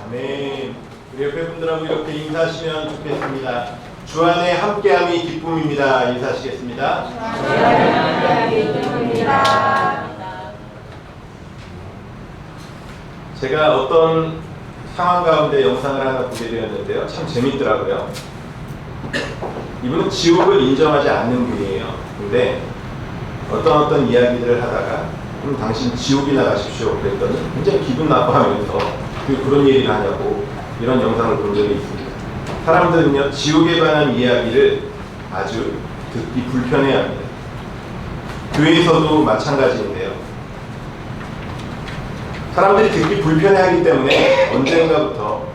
아멘. 우리 옆에 분들하고 이렇게 인사하시면 좋겠습니다. 주 안에 함께함이 기쁨입니다. 인사하시겠습니다. 주 안에 함께함이 기쁨입니다. 제가 어떤 상황 가운데 영상을 하나 보게 되었는데요. 참 재밌더라고요. 이분은 지옥을 인정하지 않는 분이에요. 근데 어떤 이야기들을 하다가 그럼 당신 지옥이나 가십시오 그랬더니 굉장히 기분 나빠하면서 그런 얘기를 하냐고 이런 영상을 본 적이 있습니다. 사람들은요, 지옥에 관한 이야기를 아주 듣기 불편해합니다. 교회에서도 마찬가지인데요. 사람들이 듣기 불편해하기 때문에 언젠가부터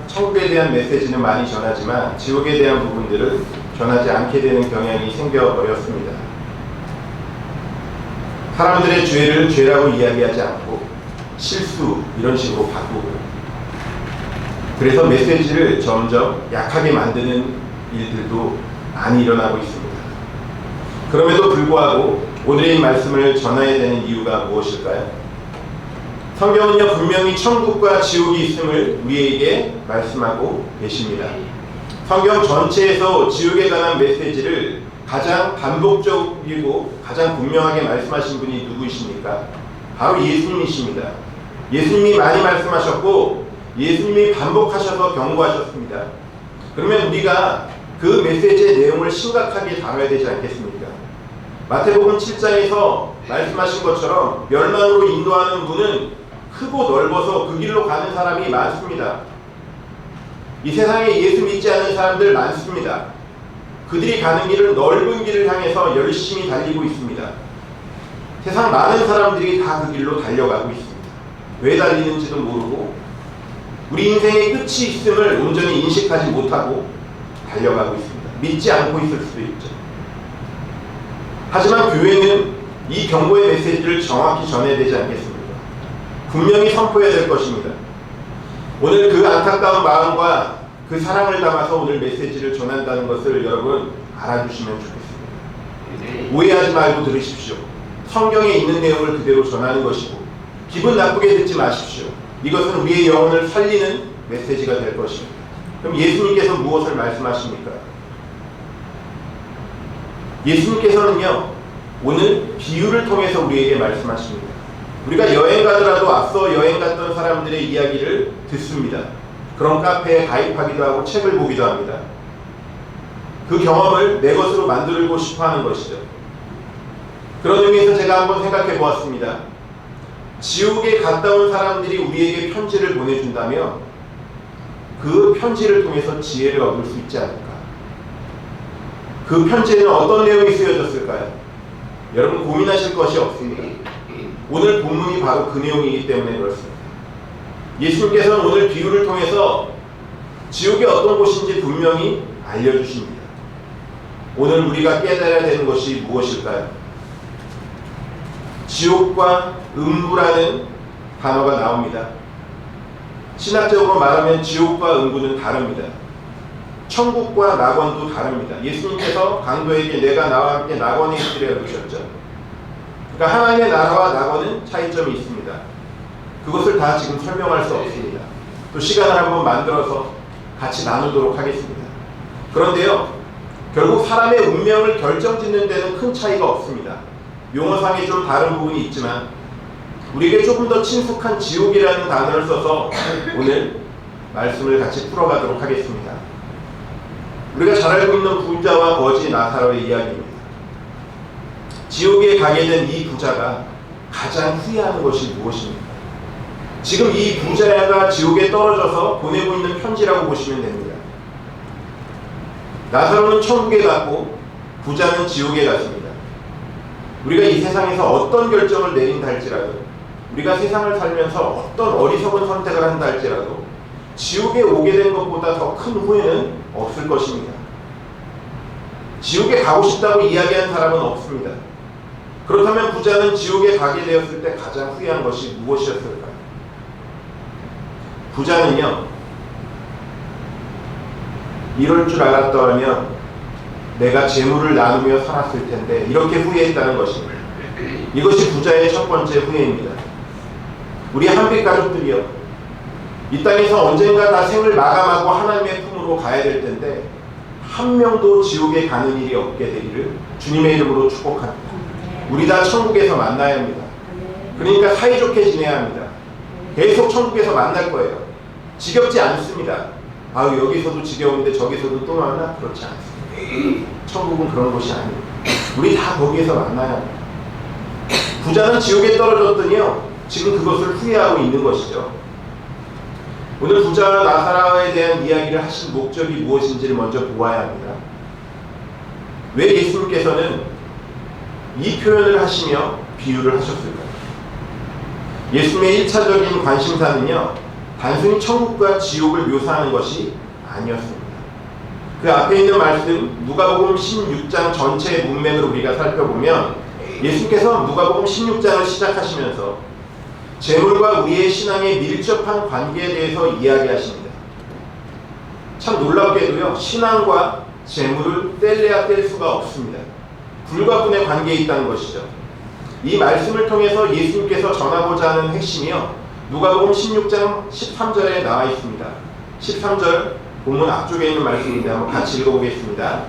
천국에 대한 메시지는 많이 전하지만 지옥에 대한 부분들은 전하지 않게 되는 경향이 생겨버렸습니다. 사람들의 죄를 죄라고 이야기하지 않고 실수 이런 식으로 바꾸고, 그래서 메시지를 점점 약하게 만드는 일들도 많이 일어나고 있습니다. 그럼에도 불구하고 오늘의 말씀을 전해야 되는 이유가 무엇일까요? 성경은요, 분명히 천국과 지옥이 있음을 우리에게 말씀하고 계십니다. 성경 전체에서 지옥에 관한 메시지를 가장 반복적이고 가장 분명하게 말씀하신 분이 누구이십니까? 바로 예수님이십니다. 예수님이 많이 말씀하셨고 예수님이 반복하셔서 경고하셨습니다. 그러면 우리가 그 메시지의 내용을 심각하게 다뤄야 되지 않겠습니까? 마태복음 7장에서 말씀하신 것처럼 멸망으로 인도하는 문은 크고 넓어서 그 길로 가는 사람이 많습니다. 이 세상에 예수 믿지 않는 사람들 많습니다. 그들이 가는 길은 넓은 길을 향해서 열심히 달리고 있습니다. 세상 많은 사람들이 다 그 길로 달려가고 있습니다. 왜 달리는지도 모르고 우리 인생의 끝이 있음을 온전히 인식하지 못하고 달려가고 있습니다. 믿지 않고 있을 수도 있죠. 하지만 교회는 이 경고의 메시지를 정확히 전해야 되지 않겠습니까? 분명히 선포해야 될 것입니다. 오늘 그 안타까운 마음과 그 사랑을 담아서 오늘 메시지를 전한다는 것을 여러분 알아주시면 좋겠습니다. 오해하지 말고 들으십시오. 성경에 있는 내용을 그대로 전하는 것이고 기분 나쁘게 듣지 마십시오. 이것은 우리의 영혼을 살리는 메시지가 될 것입니다. 그럼 예수님께서 무엇을 말씀하십니까? 예수님께서는요, 오늘 비유를 통해서 우리에게 말씀하십니다. 우리가 여행 가더라도 앞서 여행 갔던 사람들의 이야기를 듣습니다. 그런 카페에 가입하기도 하고 책을 보기도 합니다. 그 경험을 내 것으로 만들고 싶어 하는 것이죠. 그런 의미에서 제가 한번 생각해 보았습니다. 지옥에 갔다 온 사람들이 우리에게 편지를 보내준다면 그 편지를 통해서 지혜를 얻을 수 있지 않을까? 그 편지에는 어떤 내용이 쓰여졌을까요? 여러분 고민하실 것이 없습니다. 오늘 본문이 바로 그 내용이기 때문에 그렇습니다. 예수님께서는 오늘 비유를 통해서 지옥이 어떤 곳인지 분명히 알려주십니다. 오늘 우리가 깨달아야 되는 것이 무엇일까요? 지옥과 음부라는 단어가 나옵니다. 신학적으로 말하면 지옥과 음부는 다릅니다. 천국과 낙원도 다릅니다. 예수님께서 강도에게 내가 나와 함께 낙원에 있으리라 그러셨죠. 그러니까 하나님의 나라와 낙원은 차이점이 있습니다. 그것을 다 지금 설명할 수 없습니다. 또 시간을 한번 만들어서 같이 나누도록 하겠습니다. 그런데요, 결국 사람의 운명을 결정짓는 데는 큰 차이가 없습니다. 용어상에 좀 다른 부분이 있지만 우리에게 조금 더 친숙한 지옥이라는 단어를 써서 오늘 말씀을 같이 풀어가도록 하겠습니다. 우리가 잘 알고 있는 부자와 거지 나사로의 이야기입니다. 지옥에 가게 된 이 부자가 가장 후회하는 것이 무엇입니까? 지금 이 부자가 지옥에 떨어져서 보내고 있는 편지라고 보시면 됩니다. 나사로는 천국에 갔고 부자는 지옥에 갔습니다. 우리가 이 세상에서 어떤 결정을 내린다 할지라도, 우리가 세상을 살면서 어떤 어리석은 선택을 한다 할지라도 지옥에 오게 된 것보다 더 큰 후회는 없을 것입니다. 지옥에 가고 싶다고 이야기한 사람은 없습니다. 그렇다면 부자는 지옥에 가게 되었을 때 가장 후회한 것이 무엇이었을까요? 부자는요, 이럴 줄 알았더라면 내가 재물을 나누며 살았을 텐데 이렇게 후회했다는 것입니다. 이것이 부자의 첫 번째 후회입니다. 우리 한빛 가족들이요, 이 땅에서 언젠가 다 생을 마감하고 하나님의 품으로 가야 될 텐데 한 명도 지옥에 가는 일이 없게 되기를 주님의 이름으로 축복합니다. 우리 다 천국에서 만나야 합니다. 그러니까 사이좋게 지내야 합니다. 계속 천국에서 만날 거예요. 지겹지 않습니다. 아유, 여기서도 지겨운데 저기서도 또 만나? 그렇지 않습니다. 천국은 그런 곳이 아닙니다. 우리 다 거기에서 만나야 합니다. 부자는 지옥에 떨어졌더니요, 지금 그것을 후회하고 있는 것이죠. 오늘 부자 나사로에 대한 이야기를 하신 목적이 무엇인지를 먼저 보아야 합니다. 왜 예수님께서는 이 표현을 하시며 비유를 하셨을까요? 예수님의 1차적인 관심사는요, 단순히 천국과 지옥을 묘사하는 것이 아니었습니다. 그 앞에 있는 말씀 누가복음 16장 전체의 문맥을 우리가 살펴보면 예수님께서 누가복음 16장을 시작하시면서 재물과 우리의 신앙의 밀접한 관계에 대해서 이야기하십니다. 참 놀랍게도요, 신앙과 재물을 뗄래야 뗄 수가 없습니다. 불가분의 관계에 있다는 것이죠. 이 말씀을 통해서 예수님께서 전하고자 하는 핵심이요, 누가복음 16장 13절에 나와 있습니다. 13절 본문 앞쪽에 있는 말씀인데 한번 같이 읽어보겠습니다.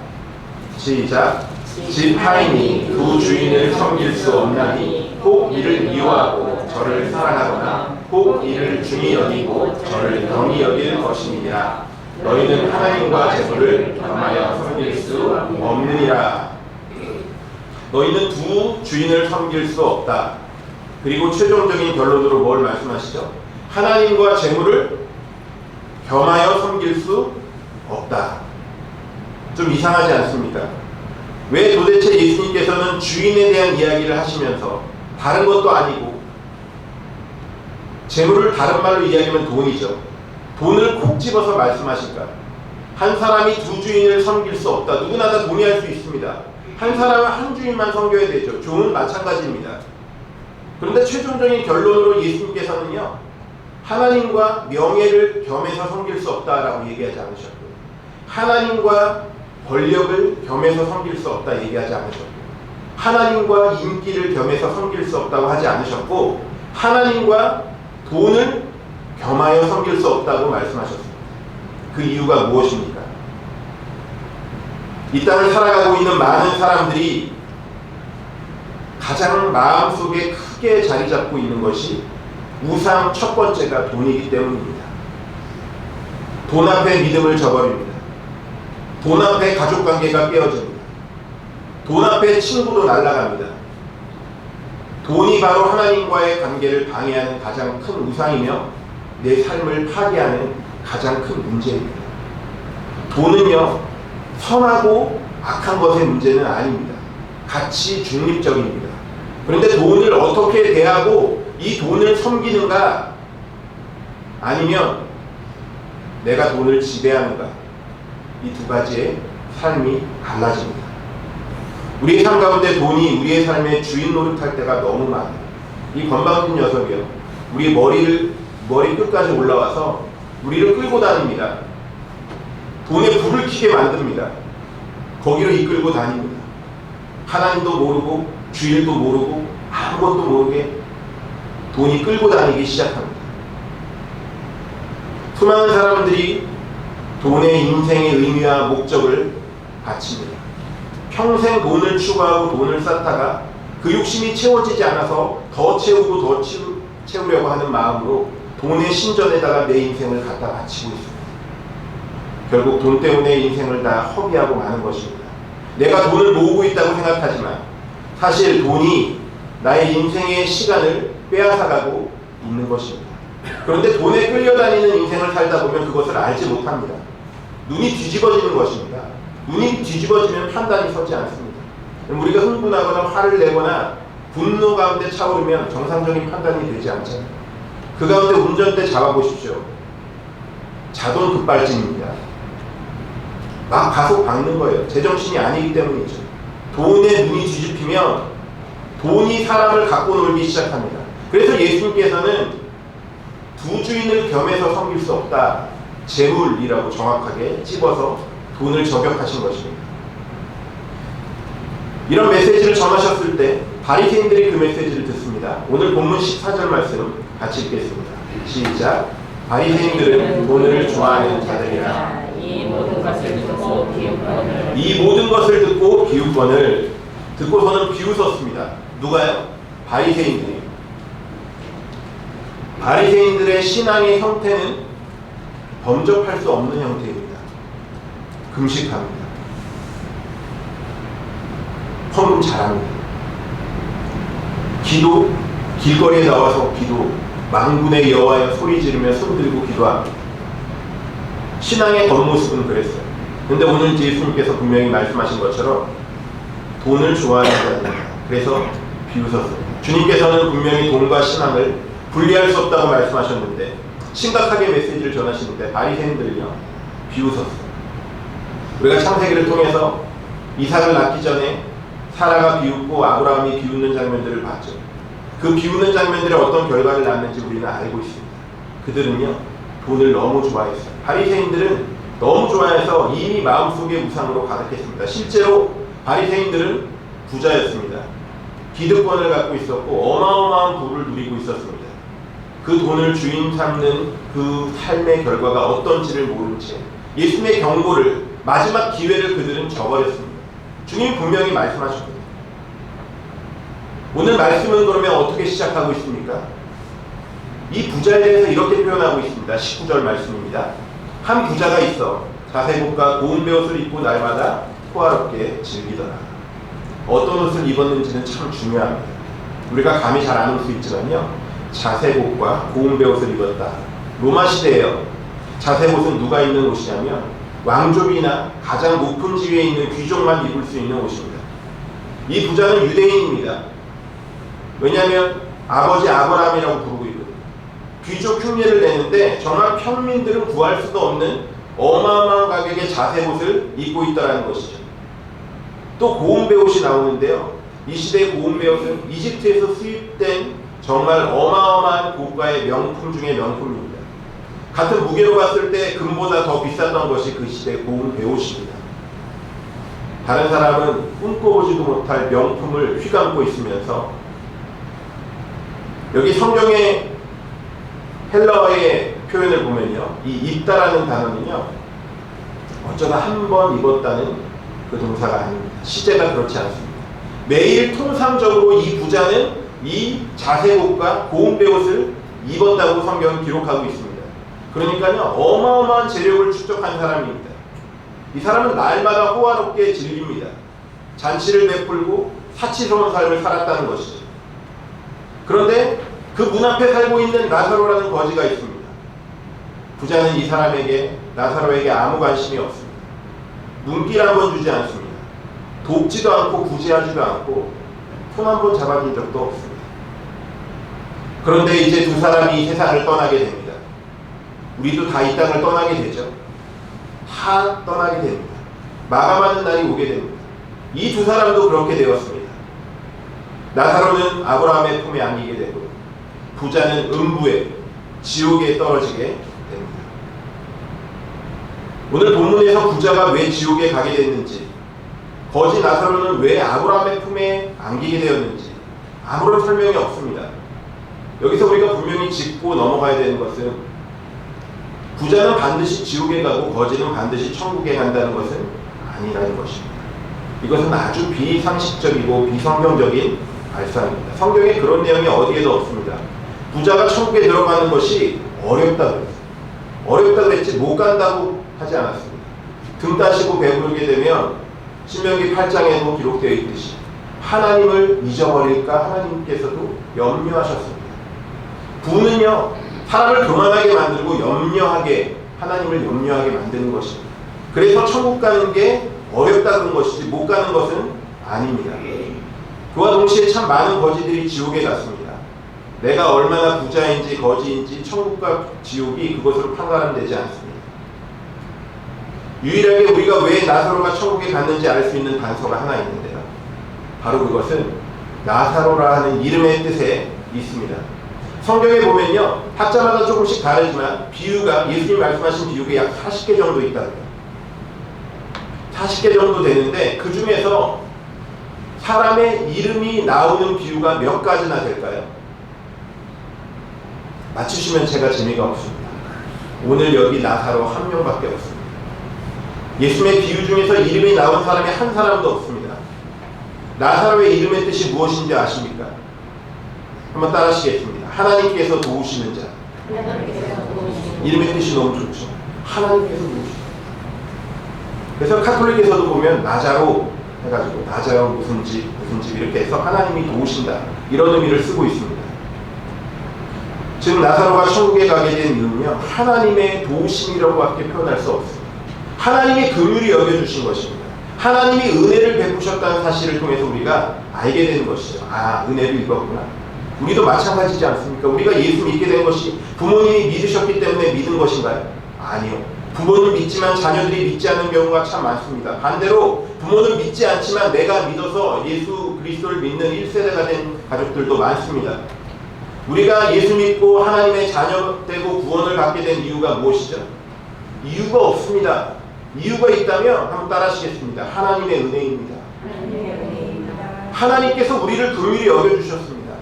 시작. 집 하인이 두 주인을 섬길 수 없나니 혹 이를 미워하고 저를 사랑하거나 혹 이를 중히 여기고 저를 경히 여길 것이니라. 너희는 하나님과 재물을 겸하여 섬길 수 없느니라. 너희는 두 주인을 섬길 수 없다. 그리고 최종적인 결론으로 뭘 말씀하시죠? 하나님과 재물을 겸하여 섬길 수 없다. 좀 이상하지 않습니까? 왜 도대체 예수님께서는 주인에 대한 이야기를 하시면서 다른 것도 아니고 재물을 다른 말로 이야기하면 돈이죠. 돈을 콕 집어서 말씀하실까? 한 사람이 두 주인을 섬길 수 없다. 누구나 다 동의할 수 있습니다. 한 사람은 한 주인만 섬겨야 되죠. 종은 마찬가지입니다. 그런데 최종적인 결론으로 예수님께서는요, 하나님과 명예를 겸해서 섬길 수 없다라고 얘기하지 않으셨고요, 하나님과 권력을 겸해서 섬길 수 없다 얘기하지 않으셨고, 하나님과 인기를 겸해서 섬길 수 없다고 하지 않으셨고, 하나님과 돈을 겸하여 섬길 수 없다고 말씀하셨습니다. 그 이유가 무엇입니까? 이 땅을 살아가고 있는 많은 사람들이 가장 마음속에 크게 자리 잡고 있는 것이 우상 첫 번째가 돈이기 때문입니다. 돈 앞에 믿음을 저버립니다. 돈 앞에 가족관계가 깨어집니다. 돈 앞에 친구도 날아갑니다. 돈이 바로 하나님과의 관계를 방해하는 가장 큰 우상이며 내 삶을 파괴하는 가장 큰 문제입니다. 돈은요, 선하고 악한 것의 문제는 아닙니다. 가치 중립적입니다. 그런데 돈을 어떻게 대하고 이 돈을 섬기는가, 아니면 내가 돈을 지배하는가, 이 두 가지의 삶이 달라집니다. 우리의 삶 가운데 돈이 우리의 삶의 주인 노릇할 때가 너무 많아요. 이 건방진 녀석이요, 우리 머리 끝까지 올라와서 우리를 끌고 다닙니다. 돈에 불을 켜게 만듭니다. 거기로 이끌고 다닙니다. 하나님도 모르고 주일도 모르고 아무것도 모르게 돈이 끌고 다니기 시작합니다. 수많은 사람들이 돈의 인생의 의미와 목적을 바칩니다. 평생 돈을 추구하고 돈을 쌓다가 그 욕심이 채워지지 않아서 더 채우고 더 채우려고 하는 마음으로 돈의 신전에다가 내 인생을 갖다 바치고 있습니다. 결국 돈 때문에 인생을 다 허비하고 마는 것입니다. 내가 돈을 모으고 있다고 생각하지만 사실 돈이 나의 인생의 시간을 빼앗아가고 있는 것입니다. 그런데 돈에 끌려다니는 인생을 살다 보면 그것을 알지 못합니다. 눈이 뒤집어지는 것입니다. 눈이 뒤집어지면 판단이 서지 않습니다. 우리가 흥분하거나 화를 내거나 분노 가운데 차오르면 정상적인 판단이 되지 않잖아요. 그 가운데 운전대 잡아보십시오. 자동 급발진입니다. 막 가속 박는 거예요. 제정신이 아니기 때문이죠. 돈에 눈이 뒤집히면 돈이 사람을 갖고 놀기 시작합니다. 그래서 예수님께서는 두 주인을 겸해서 섬길 수 없다, 재물이라고 정확하게 찝어서 돈을 저격하신 것입니다. 이런 메시지를 전하셨을 때 바리새인들이 그 메시지를 듣습니다. 오늘 본문 14절 말씀 같이 읽겠습니다. 시작. 바리새인들은 돈을 좋아하는 자들이라. 이 모든 것을 듣고 비웃거늘 이 모든 것을 듣고 비웃거늘. 듣고서는 비웃었습니다. 누가요? 바리새인들이. 바리새인들의 신앙의 형태는 범접할 수 없는 형태입니다. 금식합니다. 헌금 잘합니다. 기도, 길거리에 나와서 기도, 만군의 여호와여 소리 지르며 손 들고 기도합니다. 신앙의 겉모습은 그랬어요. 근데 오늘 예수님께서 분명히 말씀하신 것처럼 돈을 좋아하는 자들이다. 그래서 비웃었습니다. 주님께서는 분명히 돈과 신앙을 분리할 수 없다고 말씀하셨는데 심각하게 메시지를 전하시는데 바리새인들은요 비웃었어요. 우리가 창세기를 통해서 이삭을 낳기 전에 사라가 비웃고 아브라함이 비웃는 장면들을 봤죠. 그 비웃는 장면들이 어떤 결과를 낳는지 우리는 알고 있습니다. 그들은요 돈을 너무 좋아했어요. 바리새인들은 너무 좋아해서 이미 마음속에 우상으로 가득했습니다. 실제로 바리새인들은 부자였습니다. 기득권을 갖고 있었고 어마어마한 부를 누리고 있었습니다. 그 돈을 주인 삼는 그 삶의 결과가 어떤지를 모른 채 예수님의 경고를, 마지막 기회를 그들은 저버렸습니다. 주님이 분명히 말씀하셨거든요. 오늘 말씀은 그러면 어떻게 시작하고 있습니까? 이 부자에 대해서 이렇게 표현하고 있습니다. 19절 말씀입니다. 한 부자가 있어 자색옷과 고운 베옷을 입고 날마다 호화롭게 즐기더라. 어떤 옷을 입었는지는 참 중요합니다. 우리가 감히 잘 아는 수 있지만요, 자색옷과 고운 베옷을 입었다. 로마 시대에요, 자색옷은 누가 입는 옷이냐면 왕족이나 가장 높은 지위에 있는 귀족만 입을 수 있는 옷입니다. 이 부자는 유대인입니다. 왜냐하면 아버지 아브라함이라고 부르고 있거든요. 귀족 흉내를 내는데 정말 평민들은 구할 수도 없는 어마어마한 가격의 자색옷을 입고 있다는 것이죠. 또 고운 베옷이 나오는데요, 이 시대의 고운 베옷은 이집트에서 수입된 정말 어마어마한 고가의 명품 중의 명품입니다. 같은 무게로 봤을 때 금보다 더 비쌌던 것이 그 시대의 고운 베옷입니다. 다른 사람은 꿈꿔보지도 못할 명품을 휘감고 있으면서, 여기 성경의 헬라어의 표현을 보면요, 이 입다라는 단어는요 어쩌다 한 번 입었다는 그 동사가 아닙니다. 시제가 그렇지 않습니다. 매일 통상적으로 이 부자는 이 자색옷과 고운 베옷을 입었다고 성경은 기록하고 있습니다. 그러니까요 어마어마한 재력을 축적한 사람입니다. 이 사람은 날마다 호화롭게 즐깁니다. 잔치를 베풀고 사치스러운 삶을 살았다는 것이죠. 그런데 그 문 앞에 살고 있는 나사로라는 거지가 있습니다. 부자는 이 사람에게, 나사로에게 아무 관심이 없습니다. 눈길 한 번 주지 않습니다. 돕지도 않고 구제하지도 않고 손 한 번 잡아준 적도 없습니다. 그런데 이제 두 사람이 이 세상을 떠나게 됩니다. 우리도 다 이 땅을 떠나게 되죠. 다 떠나게 됩니다. 마감하는 날이 오게 됩니다. 이 두 사람도 그렇게 되었습니다. 나사로는 아브라함의 품에 안기게 되고 부자는 음부에, 지옥에 떨어지게 됩니다. 오늘 본문에서 부자가 왜 지옥에 가게 됐는지, 거지 나사로는 왜 아브라함의 품에 안기게 되었는지 아무런 설명이 없습니다. 여기서 우리가 분명히 짚고 넘어가야 되는 것은, 부자는 반드시 지옥에 가고 거지는 반드시 천국에 간다는 것은 아니라는 것입니다. 이것은 아주 비상식적이고 비성경적인 발상입니다. 성경에 그런 내용이 어디에도 없습니다. 부자가 천국에 들어가는 것이 어렵다 그랬어요. 어렵다 그랬지 못 간다고 하지 않았습니다. 등 따시고 배부르게 되면 신명기 8장에도 기록되어 있듯이 하나님을 잊어버릴까 하나님께서도 염려하셨습니다. 부는요 사람을 교만하게 만들고 염려하게, 하나님을 염려하게 만드는 것입니다. 그래서 천국 가는 게 어렵다 그런 것이지 못 가는 것은 아닙니다. 그와 동시에 참 많은 거지들이 지옥에 갔습니다. 내가 얼마나 부자인지 거지인지 천국과 지옥이 그것으로 판가름되지 않습니다. 유일하게 우리가 왜 나사로가 천국에 갔는지 알 수 있는 단서가 하나 있는데요, 바로 그것은 나사로라 하는 이름의 뜻에 있습니다. 성경에 보면요 학자마다 조금씩 다르지만 비유가, 예수님이 말씀하신 비유가 약 40개 정도 있다고요. 40개 정도 되는데 그 중에서 사람의 이름이 나오는 비유가 몇 가지나 될까요? 맞추시면 제가 재미가 없습니다. 오늘 여기 나사로 한 명밖에 없습니다. 예수님의 비유 중에서 이름이 나온 사람이 한 사람도 없습니다. 나사로의 이름의 뜻이 무엇인지 아십니까? 한번 따라하시겠습니다. 하나님께서 도우시는 자. 이름의 뜻이 너무 좋죠. 하나님께서 도우시는. 그래서 카톨릭에서도 보면 나자로 해가지고 나자로 무슨 집 이렇게 해서 하나님이 도우신다 이런 의미를 쓰고 있습니다. 지금 나사로가 천국에 가게 된 이유는요, 하나님의 도우심이라고밖에 표현할 수 없습니다. 하나님이 긍휼히 여겨주신 것입니다. 하나님이 은혜를 베푸셨다는 사실을 통해서 우리가 알게 되는 것이죠. 아, 은혜를 입었구나. 우리도 마찬가지지 않습니까? 우리가 예수 믿게 된 것이 부모님이 믿으셨기 때문에 믿은 것인가요? 아니요. 부모는 믿지만 자녀들이 믿지 않는 경우가 참 많습니다. 반대로 부모는 믿지 않지만 내가 믿어서 예수 그리스도를 믿는 1세대가 된 가족들도 많습니다. 우리가 예수 믿고 하나님의 자녀 되고 구원을 받게 된 이유가 무엇이죠? 이유가 없습니다. 이유가 있다면 한번 따라하시겠습니다. 하나님의 은혜입니다. 하나님께서 우리를 긍휼히 여겨주셨습니다.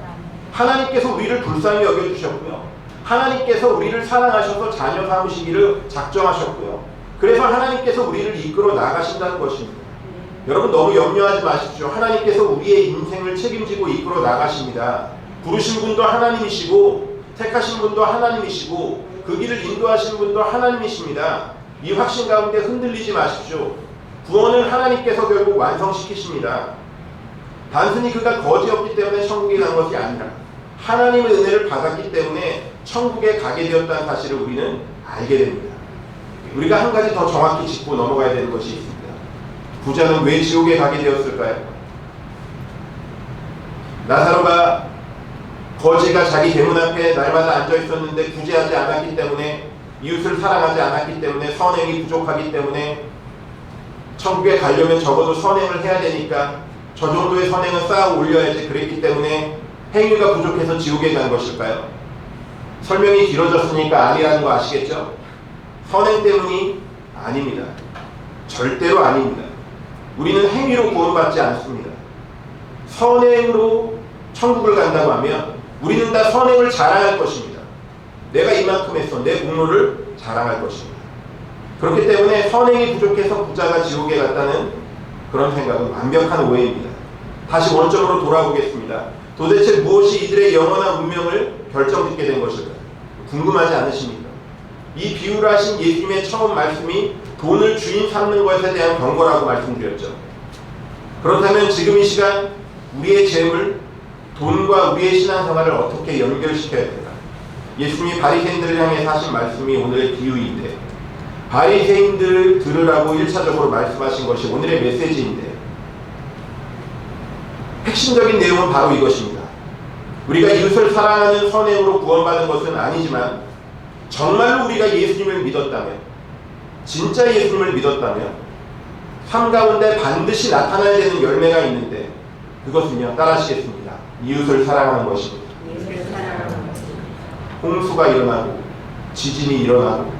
하나님께서 우리를 불쌍히 여겨주셨고요. 하나님께서 우리를 사랑하셔서 자녀 삼으시기를 작정하셨고요. 그래서 하나님께서 우리를 이끌어 나가신다는 것입니다. 여러분 너무 염려하지 마십시오. 하나님께서 우리의 인생을 책임지고 이끌어 나가십니다. 부르신 분도 하나님이시고 택하신 분도 하나님이시고 그 길을 인도하신 분도 하나님이십니다. 이 확신 가운데 흔들리지 마십시오. 구원을 하나님께서 결국 완성시키십니다. 단순히 그가 거지였기 때문에 천국에 간 것이 아니라 하나님의 은혜를 받았기 때문에 천국에 가게 되었다는 사실을 우리는 알게 됩니다. 우리가 한 가지 더 정확히 짚고 넘어가야 되는 것이 있습니다. 부자는 왜 지옥에 가게 되었을까요? 나사로가 거지가 자기 대문 앞에 날마다 앉아 있었는데 구제하지 않았기 때문에, 이웃을 사랑하지 않았기 때문에, 선행이 부족하기 때문에 천국에 가려면 적어도 선행을 해야 되니까 저 정도의 선행은 쌓아 올려야지 그랬기 때문에 행위가 부족해서 지옥에 간 것일까요? 설명이 길어졌으니까 아니라는 거 아시겠죠? 선행 때문이 아닙니다. 절대로 아닙니다. 우리는 행위로 구원받지 않습니다. 선행으로 천국을 간다고 하면 우리는 다 선행을 자랑할 것입니다. 내가 이만큼 했어. 내 공로를 자랑할 것입니다. 그렇기 때문에 선행이 부족해서 부자가 지옥에 갔다는 그런 생각은 완벽한 오해입니다. 다시 원점으로 돌아보겠습니다. 도대체 무엇이 이들의 영원한 운명을 결정짓게 된 것일까요? 궁금하지 않으십니까? 이 비유를 하신 예수님의 처음 말씀이 돈을 주인 삼는 것에 대한 경고라고 말씀드렸죠. 그렇다면 지금 이 시간 우리의 재물, 돈과 우리의 신앙생활을 어떻게 연결시켜야 될까? 예수님이 바리새인들을 향해 하신 말씀이 오늘의 비유인데, 바리새인들 들으라고 1차적으로 말씀하신 것이 오늘의 메시지인데, 핵심적인 내용은 바로 이것입니다. 우리가 이웃을 사랑하는 선행으로 구원받은 것은 아니지만 정말로 우리가 예수님을 믿었다면, 진짜 예수님을 믿었다면 삶 가운데 반드시 나타나야 되는 열매가 있는데, 그것은요, 따라하시겠습니다. 이웃을 사랑하는 것입니다. 홍수가 일어나고 지진이 일어나고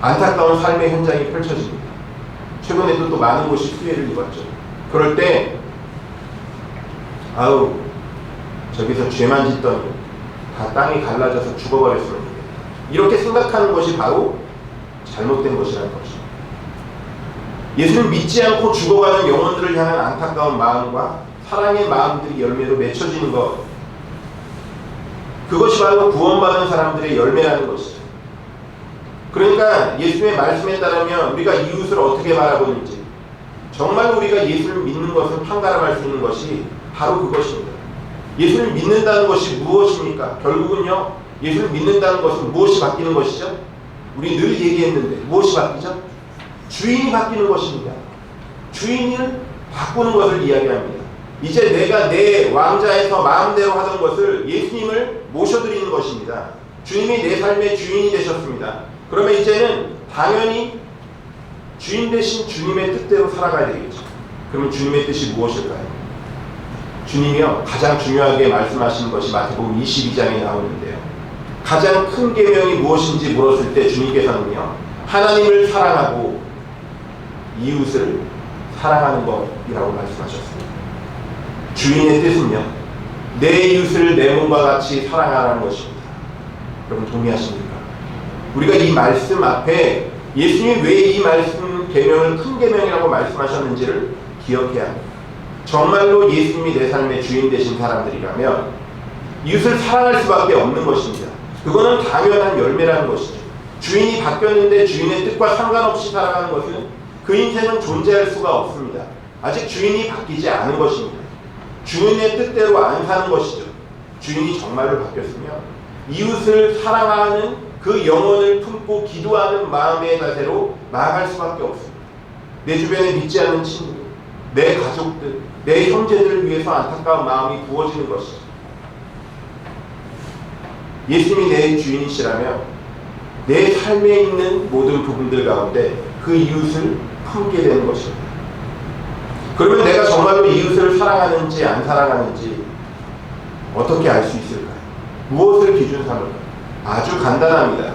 안타까운 삶의 현장이 펼쳐집니다. 최근에도 또 많은 곳이 수해를 입었죠. 그럴 때 아우, 저기서 죄만 짓더니 다 땅이 갈라져서 죽어버렸으면 좋겠다, 이렇게 생각하는 것이 바로 잘못된 것이라는 것입니다. 예수를 믿지 않고 죽어가는 영혼들을 향한 안타까운 마음과 사랑의 마음들이 열매로 맺혀지는 것, 그것이 바로 구원받은 사람들의 열매라는 것이죠. 그러니까 예수님의 말씀에 따르면 우리가 이웃을 어떻게 바라보는지, 정말 우리가 예수를 믿는 것을 판가름할 수 있는 것이 바로 그것입니다. 예수를 믿는다는 것이 무엇입니까? 결국은요, 예수를 믿는다는 것은 무엇이 바뀌는 것이죠? 우리 늘 얘기했는데 무엇이 바뀌죠? 주인이 바뀌는 것입니다. 주인을 바꾸는 것을 이야기합니다. 이제 내가 내 왕자에서 마음대로 하던 것을 예수님을 모셔드리는 것입니다. 주님이 내 삶의 주인이 되셨습니다. 그러면 이제는 당연히 주인 대신 주님의 뜻대로 살아가야 되겠죠. 그러면 주님의 뜻이 무엇일까요? 주님이요, 가장 중요하게 말씀하시는 것이 마태복음 22장에 나오는데요, 가장 큰 계명이 무엇인지 물었을 때 주님께서는요, 하나님을 사랑하고 이웃을 사랑하는 것이라고 말씀하셨습니다. 주인의 뜻은요, 내 이웃을 내 몸과 같이 사랑하라는 것입니다. 여러분 동의하십니까? 우리가 이 말씀 앞에 예수님이 왜 이 말씀 계명을 큰 계명이라고 말씀하셨는지를 기억해야 합니다. 정말로 예수님이 내 삶의 주인 되신 사람들이라면 이웃을 사랑할 수밖에 없는 것입니다. 그거는 당연한 열매라는 것이죠. 주인이 바뀌었는데 주인의 뜻과 상관없이 살아가는 것은 그 인생은 존재할 수가 없습니다. 아직 주인이 바뀌지 않은 것입니다. 주인의 뜻대로 안 사는 것이죠. 주인이 정말로 바뀌었으면 이웃을 사랑하는 그 영혼을 품고 기도하는 마음의 자세로 나아갈 수밖에 없습니다. 내 주변에 믿지 않는 친구, 내 가족들, 내 형제들을 위해서 안타까운 마음이 부어지는 것이죠. 예수님이 내 주인이시라면 내 삶에 있는 모든 부분들 가운데 그 이웃을 품게 되는 것입니다. 그러면 내가 정말로 이웃을 사랑하는지 안 사랑하는지 어떻게 알 수 있을까요? 무엇을 기준 삼을까요? 아주 간단합니다.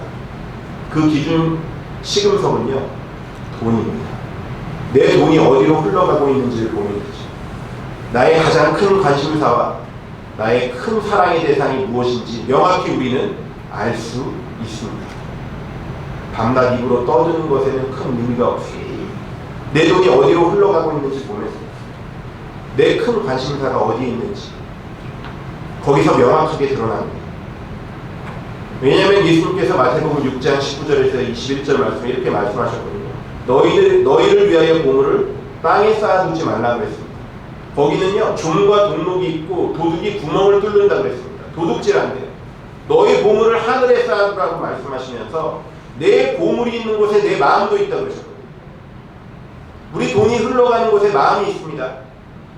그 기준 시금석은요, 돈입니다. 내 돈이 어디로 흘러가고 있는지를 보면 되죠. 나의 가장 큰 관심사와 나의 큰 사랑의 대상이 무엇인지 명확히 우리는 알 수 있습니다. 밤낮 입으로 떠드는 것에는 큰 의미가 없습니다. 내 돈이 어디로 흘러가고 있는지 보면서 내 큰 관심사가 어디에 있는지 거기서 명확하게 드러납니다. 왜냐하면 예수님께서 마태복음 6장 19절에서 21절 말씀에 이렇게 말씀하셨거든요. 너희를 위하여 보물을 땅에 쌓아두지 말라고 했습니다. 거기는요, 종과 동록이 있고 도둑이 구멍을 뚫는다고 했습니다. 도둑질한대요. 너희 보물을 하늘에 쌓아두라고 말씀하시면서 내 보물이 있는 곳에 내 마음도 있다고 하셨거든요. 우리 돈이 흘러가는 곳에 마음이 있습니다.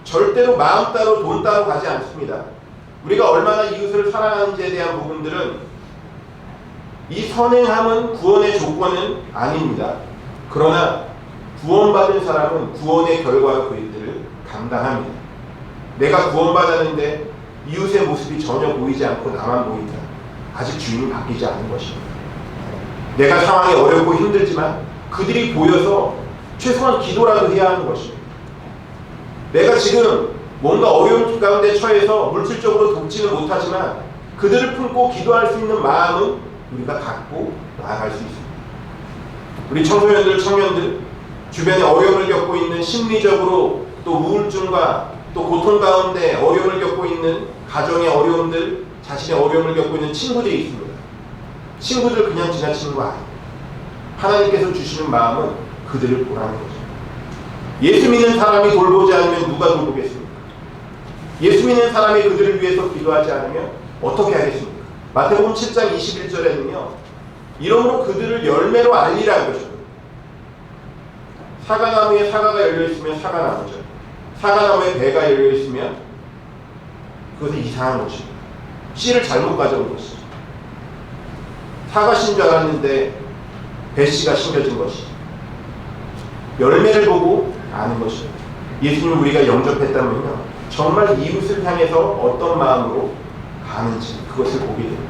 절대로 마음 따로 돈 따로 가지 않습니다. 우리가 얼마나 이웃을 사랑하는지에 대한 부분들은 이 선행함은 구원의 조건은 아닙니다. 그러나 구원받은 사람은 구원의 결과로 그 일들을 감당합니다. 내가 구원받았는데 이웃의 모습이 전혀 보이지 않고 나만 보인다. 아직 주인이 바뀌지 않은 것입니다. 내가 상황이 어렵고 힘들지만 그들이 보여서 최소한 기도라도 해야 하는 것입니다. 내가 지금 뭔가 어려운 가운데 처해서 물질적으로 돕지는 못하지만 그들을 품고 기도할 수 있는 마음은 우리가 갖고 나아갈 수 있습니다. 우리 청소년들, 청년들, 주변에 어려움을 겪고 있는 심리적으로 또 우울증과 또 고통 가운데 어려움을 겪고 있는 가정의 어려움들, 자신의 어려움을 겪고 있는 친구들이 있습니다. 친구들 그냥 지나치는 거 아니에요. 하나님께서 주시는 마음은 그들을 보라는 거죠. 예수 믿는 사람이 돌보지 않으면 누가 돌보겠습니까? 예수 믿는 사람이 그들을 위해서 기도하지 않으면 어떻게 하겠습니까? 마태복음 7장 21절에는요, 이러므로 그들을 열매로 알리라는 것입니다. 사과나무에 사과가 열려있으면 사과나무죠. 사과나무에 배가 열려있으면 그것은 이상한 것입니다. 씨를 잘못 가져온 것이죠. 사과씨인 줄 알았는데 배씨가 심겨진 것이죠. 열매를 보고 아는 것입니다. 예수님을 우리가 영접했다면요, 정말 이웃을 향해서 어떤 마음으로 가는지 그것을 보게 됩니다.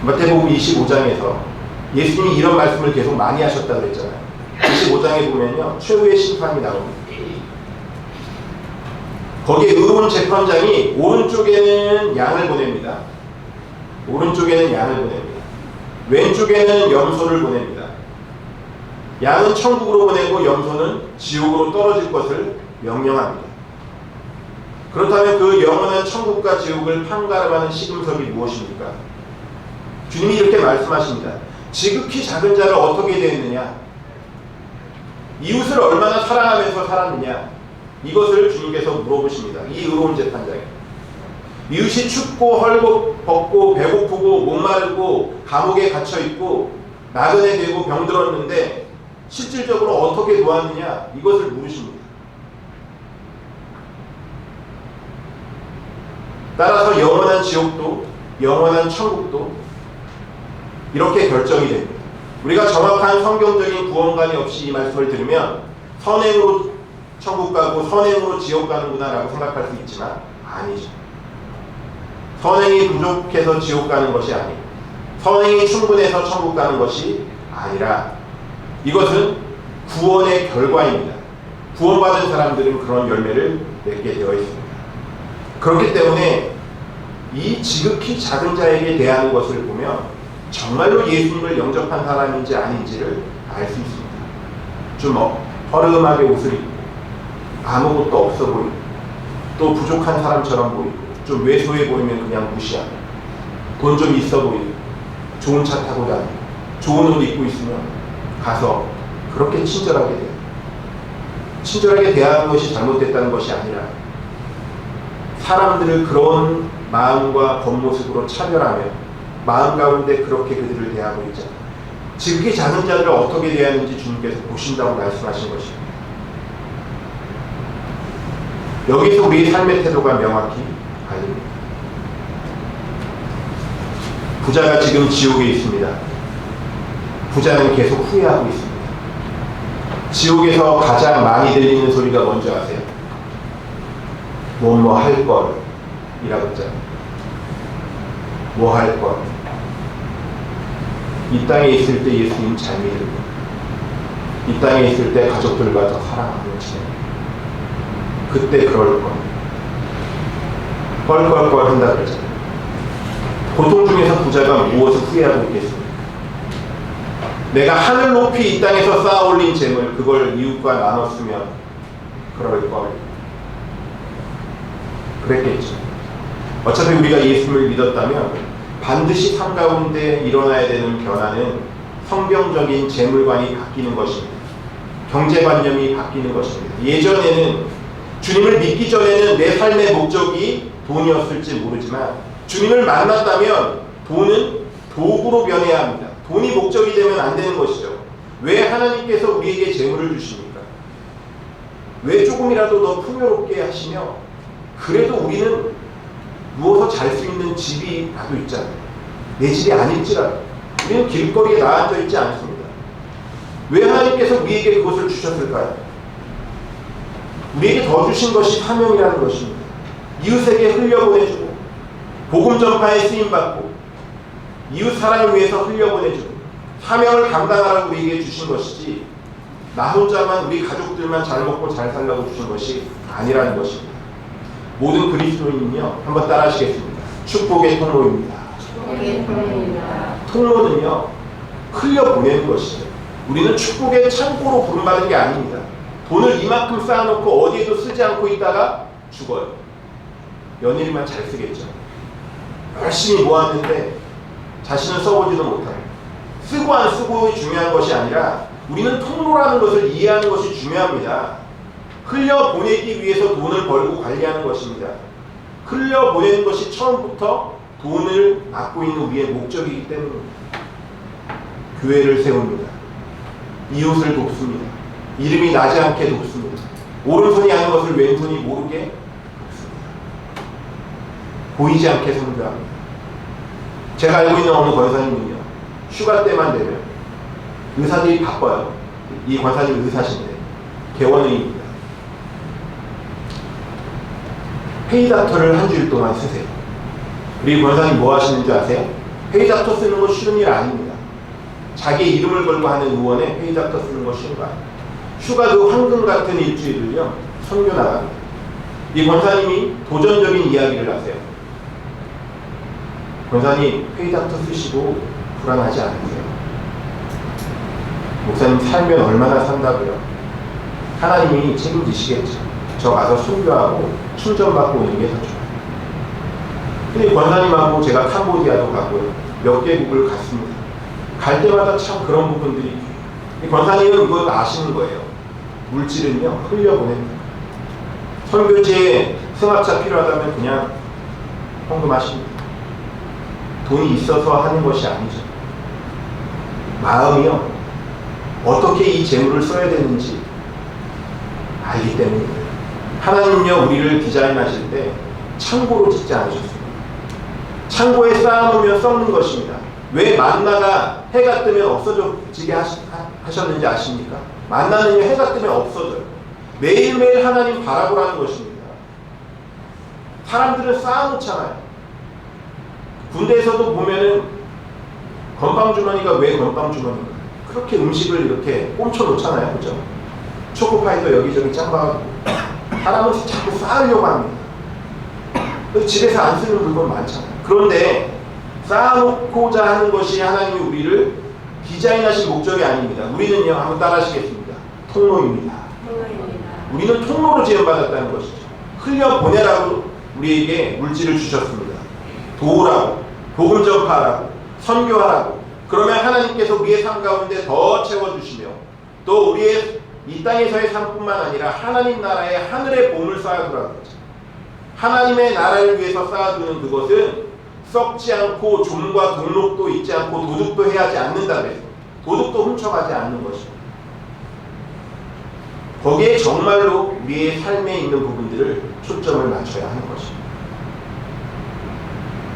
마태복음 25장에서 예수님이 이런 말씀을 계속 많이 하셨다고 그랬잖아요. 25장에 보면요, 최후의 심판이 나옵니다. 거기에 의로운 재판장이 오른쪽에는 양을 보냅니다. 오른쪽에는 양을 보냅니다. 왼쪽에는 염소를 보냅니다. 양은 천국으로 보내고 염소는 지옥으로 떨어질 것을 명령합니다. 그렇다면 그 영원한 천국과 지옥을 판가름하는 시금석이 무엇입니까? 주님이 이렇게 말씀하십니다. 지극히 작은 자를 어떻게 대했느냐? 이웃을 얼마나 사랑하면서 살았느냐? 이것을 주님께서 물어보십니다. 이 의로운 재판장이. 이웃이 춥고 헐겁고 배고프고 목마르고 감옥에 갇혀있고 나그네 되고 병들었는데 실질적으로 어떻게 도왔느냐? 이것을 물으십니다. 따라서 영원한 지옥도 영원한 천국도 이렇게 결정이 됩니다. 우리가 정확한 성경적인 구원관이 없이 이 말씀을 들으면 선행으로 천국 가고 선행으로 지옥 가는구나 라고 생각할 수 있지만 아니죠. 선행이 부족해서 지옥 가는 것이 아니고 선행이 충분해서 천국 가는 것이 아니라 이것은 구원의 결과입니다. 구원받은 사람들은 그런 열매를 맺게 되어 있습니다. 그렇기 때문에 이 지극히 작은 자에게 대하는 것을 보면 정말로 예수님을 영접한 사람인지 아닌지를 알 수 있습니다. 좀 허름하게 옷을 입고 아무것도 없어 보이고 또 부족한 사람처럼 보이고 좀 왜소해 보이면 그냥 무시하고 돈 좀 있어 보이고 좋은 차 타고 다니고 좋은 옷 입고 있으면 가서 그렇게 친절하게 돼요. 친절하게 대하는 것이 잘못됐다는 것이 아니라 사람들을 그런 마음과 겉모습으로 차별하며 마음 가운데 그렇게 그들을 대하고 있잖아요. 지극히 작은 자들을 어떻게 대하는지 주님께서 보신다고 말씀하신 것입니다. 여기서 우리의 삶의 태도가 명확히 갈립니다. 부자가 지금 지옥에 있습니다. 부자는 계속 후회하고 있습니다. 지옥에서 가장 많이 들리는 소리가 뭔지 아세요? 뭐 할 걸 이라고 했잖아요. 뭐 할 걸. 이 땅에 있을 때 예수님 잘 믿고 이 땅에 있을 때 가족들과 더 사랑하고 지내고 그때 그럴 걸. 껄껄껄 한다 그러잖아요. 고통 중에서 부자가 무엇을 후회하고 있겠습니까? 내가 하늘 높이 이 땅에서 쌓아 올린 재물 그걸 이웃과 나눴으면 그럴 걸. 그랬겠죠. 어차피 우리가 예수님을 믿었다면 반드시 삶 가운데 일어나야 되는 변화는 성경적인 재물관이 바뀌는 것입니다. 경제관념이 바뀌는 것입니다. 예전에는 주님을 믿기 전에는 내 삶의 목적이 돈이었을지 모르지만 주님을 만났다면 돈은 도구로 변해야 합니다. 돈이 목적이 되면 안 되는 것이죠. 왜 하나님께서 우리에게 재물을 주십니까? 왜 조금이라도 더 풍요롭게 하시며 그래도 우리는 누워서 잘 수 있는 집이라도 있잖아요. 내 집이 아닐지라도 우리는 길거리에 나앉아 있지 않습니다. 왜 하나님께서 우리에게 그것을 주셨을까요? 우리에게 더 주신 것이 사명이라는 것입니다. 이웃에게 흘려보내주고 복음 전파에 쓰임받고 이웃 사랑을 위해서 흘려보내주고 사명을 감당하라고 우리에게 주신 것이지 나 혼자만 우리 가족들만 잘 먹고 잘 살라고 주신 것이 아니라는 것입니다. 모든 그리스도인은요, 한번 따라 하시겠습니다. 축복의 통로입니다. 축복의 통로입니다. 통로는요, 흘려보내는 것이죠. 우리는 축복의 창고로 부름받은 게 아닙니다. 돈을 이만큼 쌓아놓고 어디에도 쓰지 않고 있다가 죽어요. 연일만 잘 쓰겠죠. 열심히 모았는데 자신은 써보지도 못하고 쓰고 안 쓰고의 중요한 것이 아니라 우리는 통로라는 것을 이해하는 것이 중요합니다. 흘려보내기 위해서 돈을 벌고 관리하는 것입니다. 흘려보내는 것이 처음부터 돈을 맡고 있는 우리의 목적이기 때문입니다. 교회를 세웁니다. 이웃을 돕습니다. 이름이 나지 않게 돕습니다. 오른손이 하는 것을 왼손이 모르게 돕습니다. 보이지 않게 선교합니다. 제가 알고 있는 어느 권사님은요, 휴가 때만 되면 의사들이 바빠요. 이 권사님 의사신데 개원의입니다. 페이닥터를 한 주일 동안 쓰세요. 우리 권사님 뭐 하시는 줄 아세요? 페이닥터 쓰는 거 쉬운 일 아닙니다. 자기 이름을 걸고 하는 의원에 페이닥터 쓰는 거 쉬운 거 아닙니다. 휴가 그 황금 같은 일주일을요, 선교 나갑니다. 이 권사님이 도전적인 이야기를 하세요. 권사님, 페이닥터 쓰시고 불안하지 않으세요? 목사님 살면 얼마나 산다고요? 하나님이 책임지시겠죠. 저 가서 순교하고 충전받고 오는 게 더 좋아요. 근데 권사님하고 제가 캄보디아도 가고요. 몇 개국을 갔습니다. 갈 때마다 참 그런 부분들이 권사님은 이걸 아시는 거예요. 물질은요, 흘려보냅니다. 선교지에 승합차 필요하다면 그냥 헌금하십니다. 돈이 있어서 하는 것이 아니죠. 마음이요, 어떻게 이 재물을 써야 되는지 알기 때문입니다. 하나님은요, 우리를 디자인하실 때 창고로 짓지 않으셨습니다. 창고에 쌓아놓으면 썩는 것입니다. 왜 만나가 해가 뜨면 없어지게 하셨는지 아십니까? 만나는요, 해가 뜨면 없어져요. 매일매일 하나님 바라보라는 것입니다. 사람들은 쌓아놓잖아요. 군대에서도 보면은 건빵주머니가 왜 건빵주머니인가? 그렇게 음식을 이렇게 꼼쳐놓잖아요. 그죠? 초코파이도 여기저기 짱박하고 사람은 자꾸 쌓으려고 합니다. 집에서 안 쓰는 물건 많잖아요. 그런데 쌓아놓고자 하는 것이 하나님이 우리를 디자인하신 목적이 아닙니다. 우리는요, 한번 따라하시겠습니다. 통로입니다. 우리는 통로로 지원받았다는 것이죠. 흘려보내라고 우리에게 물질을 주셨습니다. 도우라고, 복음 전파하라고, 선교하라고. 그러면 하나님께서 우리의 삶 가운데 더 채워주시며 또 우리의 이 땅에서의 삶뿐만 아니라 하나님 나라의 하늘의 보물 쌓아두라는 거죠. 하나님의 나라를 위해서 쌓아두는 그것은 썩지 않고 좀과 동록도 있지 않고 도둑도 해하지 않는다 그래서 도둑도 훔쳐가지 않는 것입니다. 거기에 정말로 우리의 삶에 있는 부분들을 초점을 맞춰야 하는 것입니다.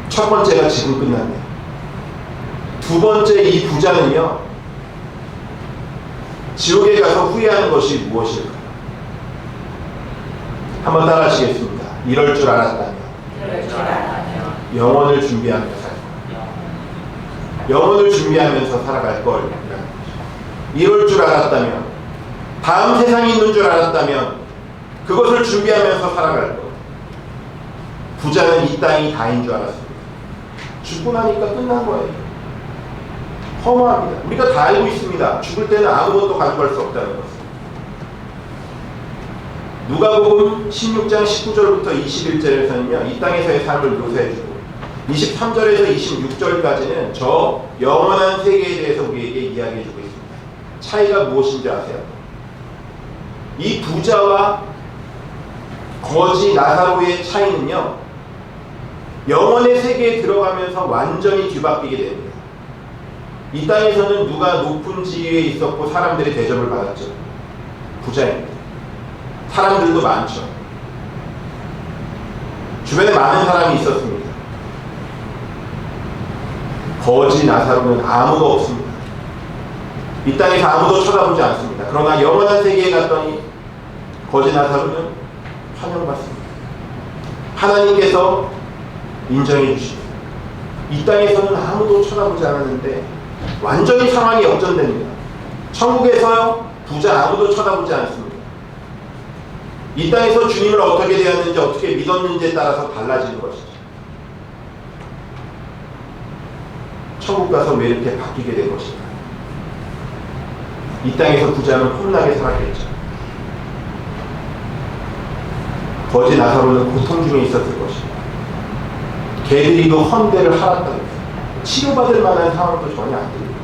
첫 번째가 지금 끝났네요. 두 번째 이 부자는요, 지옥에 가서 후회하는 것이 무엇일까요? 한번 따라하시겠습니다. 이럴 줄 알았다면 영원을 준비하며 살 것. 영원을 준비하면서 살아갈 걸. 이럴 줄 알았다면, 다음 세상이 있는 줄 알았다면 그것을 준비하면서 살아갈 것. 부자는 이 땅이 다인 줄 알았습니다. 죽고 나니까 끝난 거예요. 허무합니다. 우리가 다 알고 있습니다. 죽을 때는 아무것도 가져갈 수 없다는 것을. 누가복음 16장 19절부터 21절에서는요, 이 땅에서의 삶을 묘사해주고 23절에서 26절까지는 저 영원한 세계에 대해서 우리에게 이야기해주고 있습니다. 차이가 무엇인지 아세요? 이 부자와 거지 나사로의 차이는요, 영원의 세계에 들어가면서 완전히 뒤바뀌게 됩니다. 이 땅에서는 누가 높은 지위에 있었고 사람들의 대접을 받았죠. 부자입니다. 사람들도 많죠. 주변에 많은 사람이 있었습니다. 거지 나사로는 아무도 없습니다. 이 땅에서 아무도 쳐다보지 않습니다. 그러나 영원한 세계에 갔더니 거지 나사로는 환영받습니다. 하나님께서 인정해 주십니다. 이 땅에서는 아무도 쳐다보지 않았는데 완전히 상황이 역전됩니다. 천국에서요, 부자 아무도 쳐다보지 않습니다. 이 땅에서 주님을 어떻게 대했는지, 어떻게 믿었는지에 따라서 달라지는 것이죠. 천국 가서 왜 이렇게 바뀌게 된 것인가? 이 땅에서 부자는 혼나게 살았겠죠. 거지 나사로는 고통 중에 있었을 것입니다. 개들이 그 헌대를 할았다고 했어요. 치료받을 만한 상황도 전혀 안 됩니다.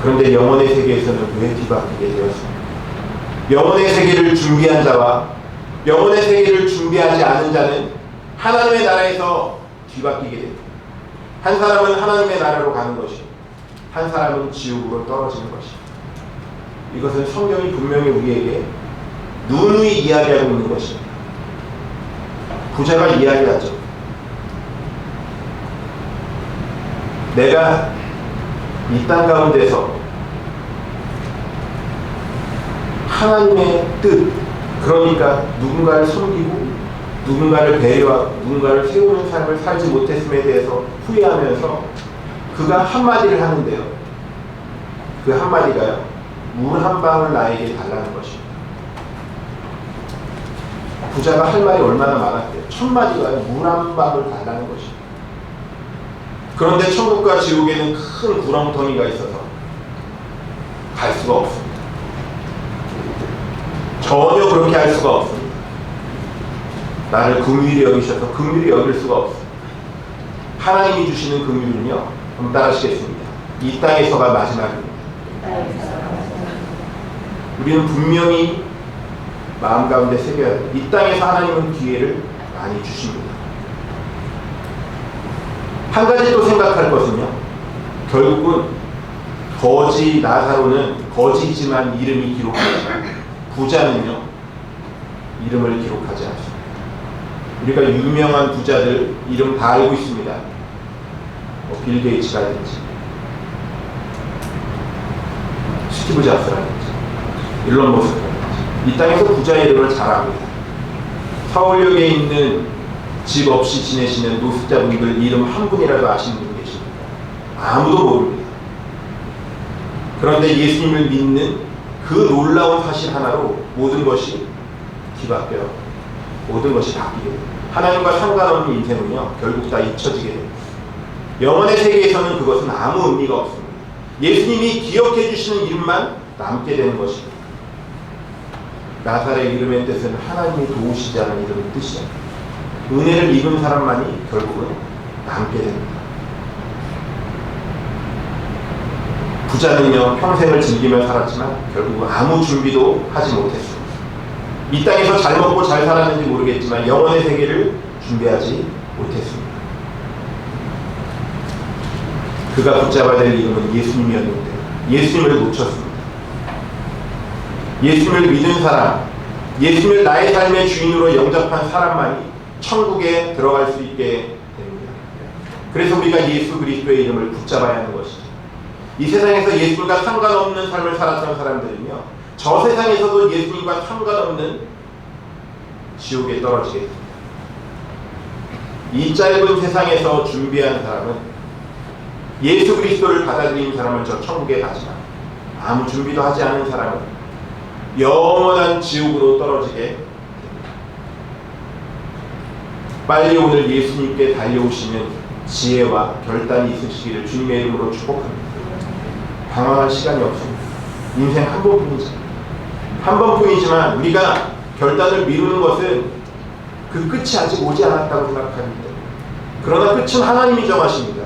그런데 영원의 세계에서는 왜 뒤바뀌게 되었습니까? 영원의 세계를 준비한 자와 영원의 세계를 준비하지 않은 자는 하나님의 나라에서 뒤바뀌게 됩니다. 한 사람은 하나님의 나라로 가는 것이고 한 사람은 지옥으로 떨어지는 것입니다. 이것은 성경이 분명히 우리에게 누누이 이야기하고 있는 것입니다. 부자가 이야기하죠. 내가 이 땅 가운데서 하나님의 뜻, 그러니까 누군가를 섬기고 누군가를 배려하고 누군가를 세우는 삶을 살지 못했음에 대해서 후회하면서 그가 한마디를 하는데요. 그 한마디가요, 물 한 방울 나에게 달라는 것입니다. 부자가 할 말이 얼마나 많았대요. 첫 마디가요, 물 한 방울 달라는 것입니다. 그런데 천국과 지옥에는 큰 구렁텅이가 있어서 갈 수가 없습니다. 전혀 그렇게 할 수가 없습니다. 나를 긍휼히 여기셔서 긍휼히 여길 수가 없습니다. 하나님이 주시는 긍휼은요, 한번 따라하시겠습니다. 이 땅에서가 마지막입니다. 우리는 분명히 마음 가운데 새겨야 돼요. 이 땅에서 하나님은 기회를 많이 주십니다. 한 가지 또 생각할 것은요, 결국은 거지 나사로는 거지지만 이름이 기록되지 부자는요, 이름을 기록하지 않습니다. 우리가 유명한 부자들 이름 다 알고 있습니다. 빌 게이츠라든지 스티브 잡스라든지 일론 머스크라든지 이 땅에서 부자의 이름을 잘 압니다. 서울역에 있는 집 없이 지내시는 노숙자분들 이름 한 분이라도 아시는 분 계십니까? 아무도 모릅니다. 그런데 예수님을 믿는 그 놀라운 사실 하나로 모든 것이 뒤바뀌어요. 모든 것이 바뀌게 됩니다. 하나님과 상관없는 인생은요, 결국 다 잊혀지게 됩니다. 영원의 세계에서는 그것은 아무 의미가 없습니다. 예수님이 기억해 주시는 이름만 남게 되는 것입니다. 나사렛 이름의 뜻은 하나님이 도우시자는 이름의 뜻이에요. 은혜를 입은 사람만이 결국은 남게 됩니다. 부자는요, 평생을 즐기며 살았지만 결국은 아무 준비도 하지 못했습니다. 이 땅에서 잘 먹고 잘 살았는지 모르겠지만 영원의 세계를 준비하지 못했습니다. 그가 붙잡아야 될 이름은 예수님이었는데 예수님을 놓쳤습니다. 예수님을 믿은 사람, 예수님을 나의 삶의 주인으로 영접한 사람만이 천국에 들어갈 수 있게 됩니다. 그래서 우리가 예수 그리스도의 이름을 붙잡아야 하는 것이죠. 이 세상에서 예수님과 상관없는 삶을 살았던 사람들은요, 저 세상에서도 예수님과 상관없는 지옥에 떨어지게 됩니다. 이 짧은 세상에서 준비한 사람은 예수 그리스도를 받아들인 사람은 저 천국에 가지만 아무 준비도 하지 않은 사람은 영원한 지옥으로 떨어지게 됩니다. 빨리 오늘 예수님께 달려오시는 지혜와 결단이 있으시기를 주님의 이름으로 축복합니다. 방황할 시간이 없습니다. 인생 한 번뿐이죠. 한 번뿐이지만 우리가 결단을 미루는 것은 그 끝이 아직 오지 않았다고 생각하기 때문에. 그러나 끝은 하나님이 정하십니다.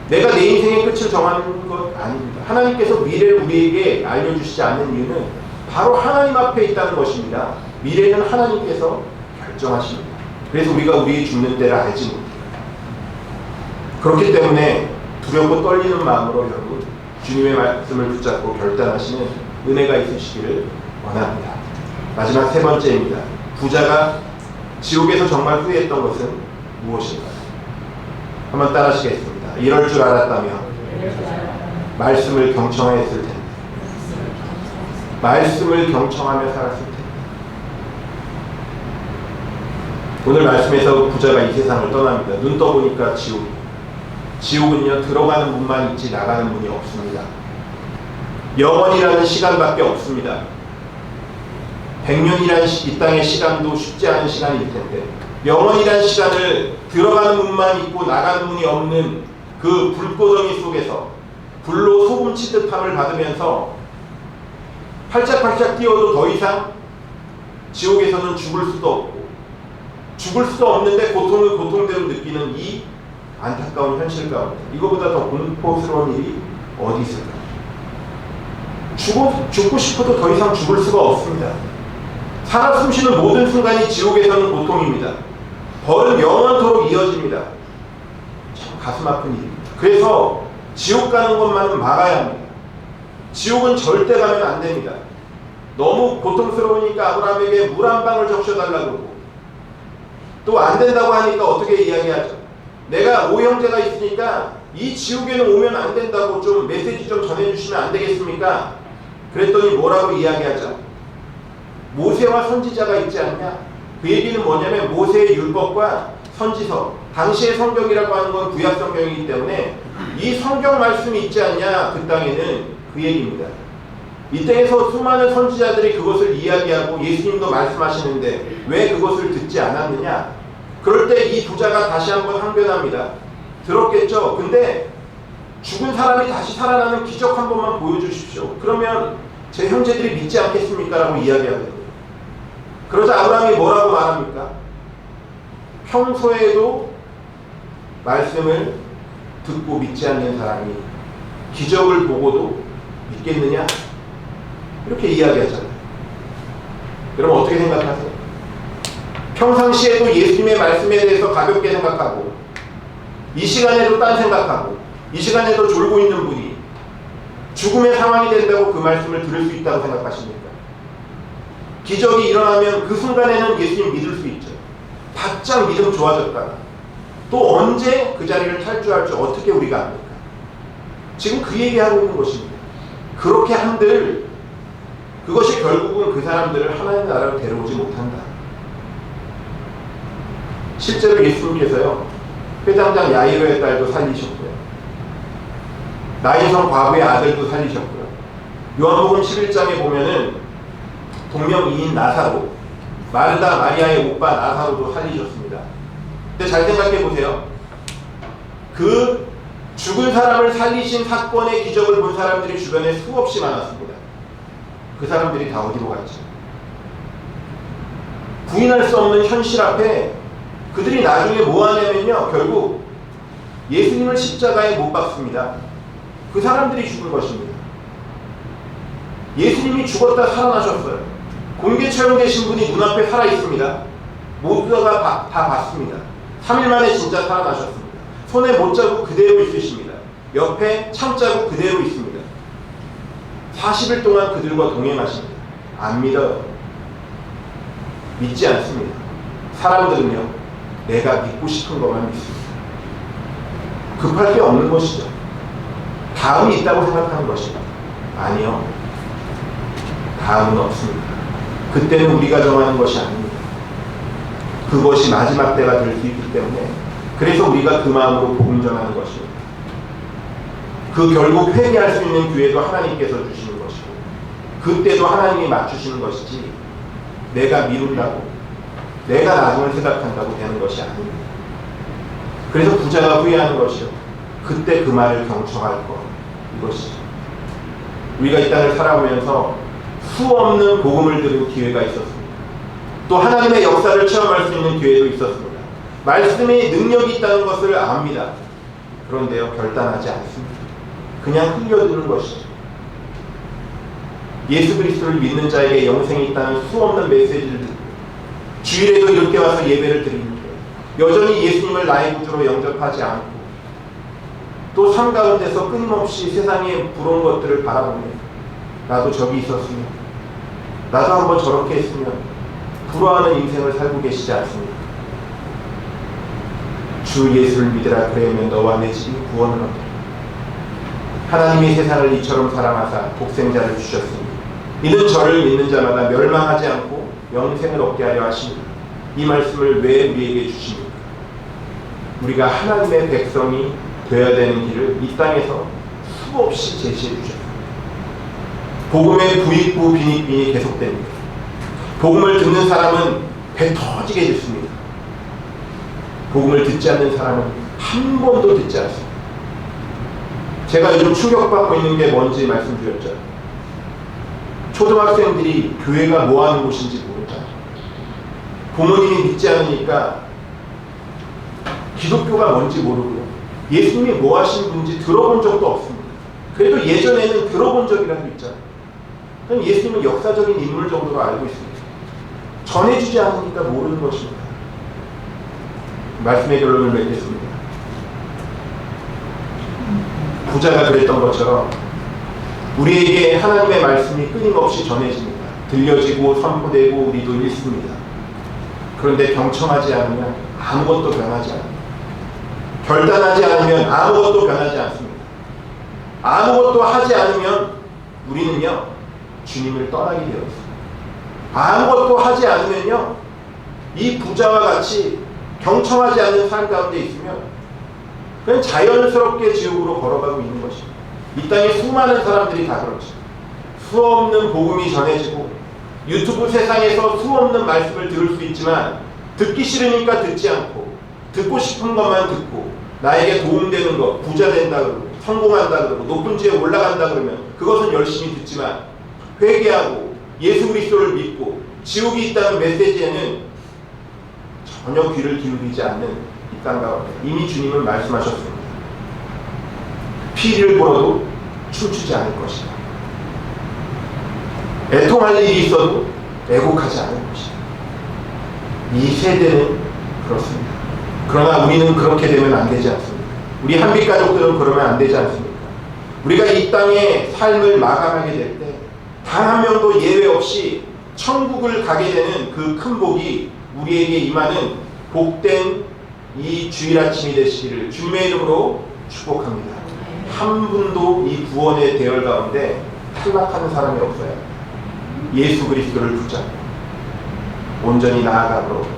내가 내 인생의 끝을 정하는 것 아닙니다. 하나님께서 미래를 우리에게 알려주시지 않는 이유는 바로 하나님 앞에 있다는 것입니다. 미래는 하나님께서 결정하십니다. 그래서 우리가 우리의 죽는 때를 알지 못해요. 그렇기 때문에 두렵고 떨리는 마음으로 여러분 주님의 말씀을 붙잡고 결단하시는 은혜가 있으시기를 원합니다. 마지막 세 번째입니다. 부자가 지옥에서 정말 후회했던 것은 무엇인가요? 한번 따라하시겠습니다. 이럴 줄 알았다면 말씀을 경청했을 텐데, 말씀을 경청하며 살았을 텐데. 오늘 말씀에서 부자가 이 세상을 떠납니다. 눈 떠보니까 지옥은요, 들어가는 문만 있지 나가는 문이 없습니다. 영원이라는 시간밖에 없습니다. 100년이라는 이 땅의 시간도 쉽지 않은 시간일 텐데 영원이라는 시간을 들어가는 문만 있고 나가는 문이 없는 그 불꽃덩이 속에서 불로 소금 치듯함을 받으면서 팔짝팔짝 뛰어도 더 이상 지옥에서는 죽을 수도 없고 죽을 수도 없는데 고통을 고통대로 느끼는 이 안타까운 현실 가운데 이거보다 더 공포스러운 일이 어디 있을까? 죽고 싶어도 더 이상 죽을 수가 없습니다. 살아 숨쉬는 모든 순간이 지옥에서는 고통입니다. 벌은 영원토록 이어집니다. 참 가슴 아픈 일입니다. 그래서 지옥 가는 것만은 막아야 합니다. 지옥은 절대 가면 안 됩니다. 너무 고통스러우니까 아브라함에게 물 한 방울 적셔달라고 그러고 또 안 된다고 하니까 어떻게 이야기하죠? 내가 오형제가 있으니까 이 지옥에는 오면 안 된다고 좀 메시지 좀 전해주시면 안 되겠습니까? 그랬더니 뭐라고 이야기하죠? 모세와 선지자가 있지 않냐? 그 얘기는 뭐냐면 모세의 율법과 선지서, 당시의 성경이라고 하는 건 구약 성경이기 때문에 이 성경 말씀이 있지 않냐? 그 땅에는 그 얘기입니다. 이 땅에서 수많은 선지자들이 그것을 이야기하고 예수님도 말씀하시는데 왜 그것을 듣지 않았느냐? 그럴 때 이 부자가 다시 한번 항변합니다. 들었겠죠? 근데 죽은 사람이 다시 살아나는 기적 한 번만 보여주십시오. 그러면 제 형제들이 믿지 않겠습니까? 라고 이야기하거든요. 그러자 아브라함이 뭐라고 말합니까? 평소에도 말씀을 듣고 믿지 않는 사람이 기적을 보고도 믿겠느냐? 이렇게 이야기하잖아요. 여러분 어떻게 생각하세요? 평상시에도 예수님의 말씀에 대해서 가볍게 생각하고 이 시간에도 딴 생각하고 이 시간에도 졸고 있는 분이 죽음의 상황이 된다고 그 말씀을 들을 수 있다고 생각하십니까? 기적이 일어나면 그 순간에는 예수님 믿을 수 있죠. 바짝 믿음 좋아졌다가 또 언제 그 자리를 탈주할지 어떻게 우리가 압니까? 지금 그 얘기하고 있는 것입니다. 그렇게 한들 그것이 결국은 그 사람들을 하나님의 나라로 데려오지 못한다. 실제로 예수님께서요, 회장장 야이로의 딸도 살리셨고요, 나인성 과부의 아들도 살리셨고요, 요한복음 11장에 보면은 동명이인 나사로 마르다 마리아의 오빠 나사로도 살리셨습니다. 근데 잘 생각해 보세요. 그 죽은 사람을 살리신 사건의 기적을 본 사람들이 주변에 수없이 많았습니다. 그 사람들이 다 어디로 갔지? 부인할 수 없는 현실 앞에 그들이 나중에 뭐 하냐면요, 결국 예수님을 십자가에 못 박습니다. 그 사람들이 죽은 것입니다. 예수님이 죽었다 살아나셨어요. 공개 처형되신 분이 눈앞에 살아있습니다. 모두가 다 봤습니다. 3일 만에 진짜 살아나셨습니다. 손에 못자국 그대로 있으십니다. 옆에 창자국 그대로 있습니다. 40일 동안 그들과 동행하십니다. 안 믿어요. 믿지 않습니다. 사람들은요, 내가 믿고 싶은 것만 믿습니다. 급할 게 없는 것이죠. 다음이 있다고 생각하는 것입니다. 아니요. 다음은 없습니다. 그때는 우리가 정하는 것이 아닙니다. 그것이 마지막 때가 될 수 있기 때문에, 그래서 우리가 그 마음으로 복음 전하는 것입니다. 그 결국 회개할 수 있는 기회도 하나님께서 주시는 것이고, 그때도 하나님이 맞추시는 것이지, 내가 미룬다고, 내가 나중을 생각한다고 되는 것이 아닙니다. 그래서 부자가 후회하는 것이요, 그때 그 말을 경청할 것, 이것이죠. 우리가 이 땅을 살아오면서 수없는 복음을 들은 기회가 있었습니다. 또 하나님의 역사를 체험할 수 있는 기회도 있었습니다. 말씀에 능력이 있다는 것을 압니다. 그런데요, 결단하지 않습니다. 그냥 흘려드는 것이죠. 예수 그리스도를 믿는 자에게 영생이 있다는 수없는 메시지를 듣고, 주일에도 이렇게 와서 예배를 드리는데 여전히 예수님을 나의 구주로 영접하지 않고, 또 삶 가운데서 끊임없이 세상의 부러운 것들을 바라보며, 나도 저기 있었으면, 나도 한번 저렇게 했으면, 부러워하는 인생을 살고 계시지 않습니까? 주 예수를 믿으라, 그러면 너와 내 집이 구원을 얻으리라. 하나님이 세상을 이처럼 사랑하사 독생자를 주셨으니 이는 저를 믿는 자마다 멸망하지 않고 영생을 얻게 하려 하십니다. 이 말씀을 왜 우리에게 주십니까? 우리가 하나님의 백성이 되어야 되는 길을 이 땅에서 수없이 제시해 주셨습니다. 복음의 부익부 빈익빈이 계속됩니다. 복음을 듣는 사람은 배 터지게 듣습니다. 복음을 듣지 않는 사람은 한 번도 듣지 않습니다. 제가 요즘 충격받고 있는 게 뭔지 말씀드렸죠. 초등학생들이 교회가 뭐 하는 곳인지 모른다. 부모님이 믿지 않으니까 기독교가 뭔지 모르고요, 예수님이 뭐 하신 분인지 들어본 적도 없습니다. 그래도 예전에는 들어본 적이라도 있잖아요. 그럼 예수님은 역사적인 인물 정도로 알고 있습니다. 전해주지 않으니까 모르는 것입니다. 말씀의 결론을 맺겠습니다. 부자가 그랬던 것처럼 우리에게 하나님의 말씀이 끊임없이 전해집니다. 들려지고 선포되고 우리도 읽습니다. 그런데 경청하지 않으면 아무것도 변하지 않습니다. 결단하지 않으면 아무것도 변하지 않습니다. 아무것도 하지 않으면 우리는요, 주님을 떠나게 되어 있습니다. 아무것도 하지 않으면요, 이 부자와 같이 경청하지 않는 삶 가운데 있으면 그냥 자연스럽게 지옥으로 걸어가고 있는 것입니다. 이 땅에 수많은 사람들이 다 그렇죠. 수없는 복음이 전해지고 유튜브 세상에서 수없는 말씀을 들을 수 있지만 듣기 싫으니까 듣지 않고, 듣고 싶은 것만 듣고, 나에게 도움되는 것, 부자 된다 그러고 성공한다 그러고 높은 지에 올라간다 그러면 그것은 열심히 듣지만, 회개하고 예수 그리스도를 믿고 지옥이 있다는 메시지에는 전혀 귀를 기울이지 않는 이 땅 가운데 이미 주님은 말씀하셨습니다. 피를 보러도 춤추지 않을 것이다. 애통할 일이 있어도 애곡하지 않을 것이다. 이 세대는 그렇습니다. 그러나 우리는 그렇게 되면 안 되지 않습니까? 우리 한빛 가족들은 그러면 안 되지 않습니까? 우리가 이 땅의 삶을 마감하게 될 때 단 한 명도 예외 없이 천국을 가게 되는 그 큰 복이 우리에게 임하는 복된 이 주일 아침이 되시기를 주님의 이름으로 축복합니다. 한 분도 이 구원의 대열 가운데 탈락하는 사람이 없어요. 예수 그리스도를 붙잡고 온전히 나아가도록